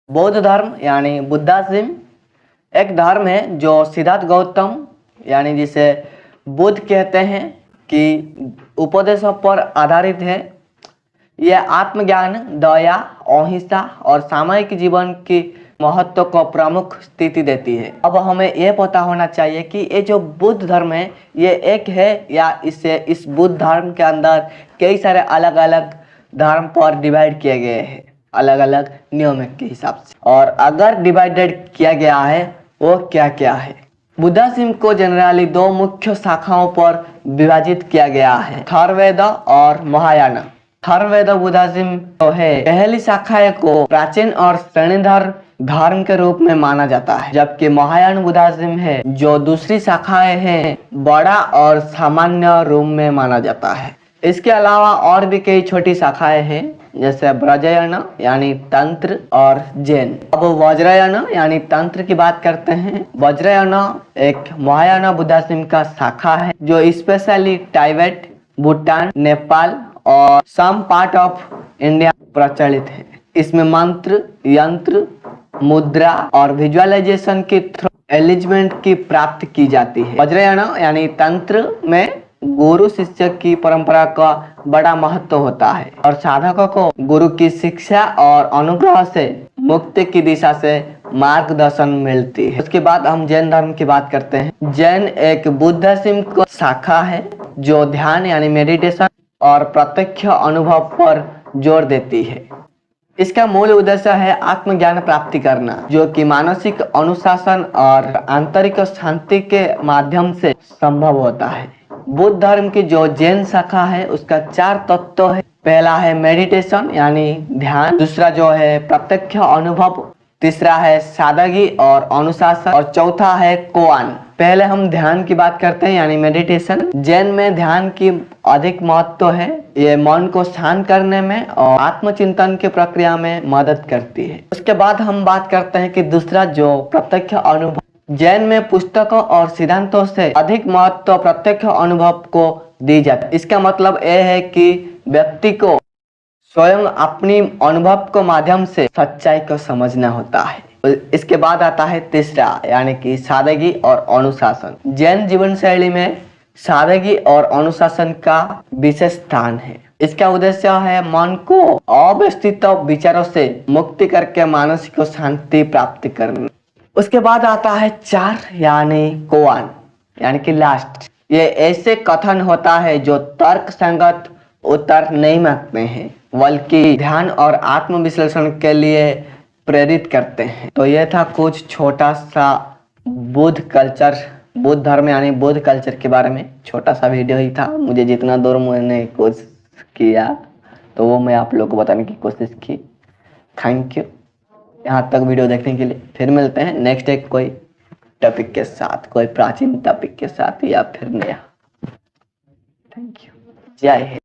बौद्ध धर्म यानी बुद्धाज्म एक धर्म है जो सिद्धार्थ गौतम यानी जिसे बुद्ध कहते हैं कि उपदेशों पर आधारित है। यह आत्मज्ञान, दया, अहिंसा और सामाजिक जीवन की महत्व को प्रमुख स्थिति देती है। अब हमें यह पता होना चाहिए कि ये जो बुद्ध धर्म है ये एक है या इस बुद्ध धर्म के अंदर कई सारे अलग अलग धर्म पर डिवाइड किए गए हैं अलग अलग नियम के हिसाब से। और अगर डिवाइडेड किया गया है वो क्या क्या है। बुद्धाज्म को जनरली दो मुख्य शाखाओं पर विभाजित किया गया है, अथर्ववेद और महायान। अथर्ववेद बुद्धाज्म तो है पहली शाखा को प्राचीन और श्रेणीधर धर्म के रूप में माना जाता है, जबकि महायान बुद्धाज्म है जो दूसरी शाखाएं हैं बड़ा और सामान्य रूप में माना जाता है। इसके अलावा और भी कई छोटी शाखाएं हैं जैसे वज्रयान यानी तंत्र और जैन। अब वज्रयान यानी तंत्र की बात करते हैं। वज्रयान एक महायान बुद्धाज्म का शाखा है जो स्पेशली तिब्बत, भूटान, नेपाल और सम पार्ट ऑफ इंडिया प्रचलित है। इसमें मंत्र, यंत्र, मुद्रा और विजुअलाइजेशन के थ्रू एलिजमेंट की प्राप्ति की जाती है। वज्रयान यानी तंत्र में गुरु शिष्य की परंपरा का बड़ा महत्व होता है और साधकों को गुरु की शिक्षा और अनुग्रह से मुक्ति की दिशा से मार्गदर्शन मिलती है। उसके बाद हम जैन धर्म की बात करते हैं। जैन एक बुद्धाज्म का शाखा है जो ध्यान यानी मेडिटेशन और प्रत्यक्ष अनुभव पर जोर देती है। इसका मूल उद्देश्य है आत्मज्ञान प्राप्ति करना, जो कि मानसिक अनुशासन और आंतरिक शांति के माध्यम से संभव होता है। बुद्ध धर्म की जो जैन शाखा है उसका 4 तत्व है। पहला है मेडिटेशन यानी ध्यान, दूसरा जो है प्रत्यक्ष अनुभव, तीसरा है सादगी और अनुशासन और चौथा है कोआन। पहले हम ध्यान की बात करते हैं यानी मेडिटेशन। जैन में ध्यान की अधिक महत्व है। ये मन को शांत करने में और आत्मचिंतन की प्रक्रिया में मदद करती है। उसके बाद हम बात करते हैं कि दूसरा जो प्रत्यक्ष अनुभव। जैन में पुस्तकों और सिद्धांतों से अधिक महत्व प्रत्यक्ष अनुभव को दी जाती है। इसका मतलब यह है कि व्यक्ति को स्वयं अपनी अनुभव के माध्यम से सच्चाई को समझना होता है। इसके बाद आता है तीसरा यानी कि सादगी और अनुशासन। जैन जीवन शैली में सादगी और अनुशासन का विशेष स्थान है। इसका उद्देश्य है मन को अव्यवस्थित विचारों से मुक्ति करके मानसिक शांति प्राप्त करना। उसके बाद आता है 4 यानी कोआन यानी कि लास्ट। ये ऐसे कथन होता है जो तर्क संगत उत्तर नहीं मांगते हैं बल्कि ध्यान और आत्मविश्लेषण के लिए प्रेरित करते हैं। तो यह था कुछ छोटा सा बुद्ध कल्चर, बुद्ध धर्म यानी बुद्ध कल्चर के बारे में छोटा सा वीडियो ही था। मुझे जितना दूर मैंने कोशिश किया तो वो मैं आप लोग को बताने की कोशिश की। थैंक यू यहाँ तक वीडियो देखने के लिए। फिर मिलते हैं नेक्स्ट एक कोई टॉपिक के साथ, कोई प्राचीन टॉपिक के साथ या फिर नया। Thank you. जय हिंद।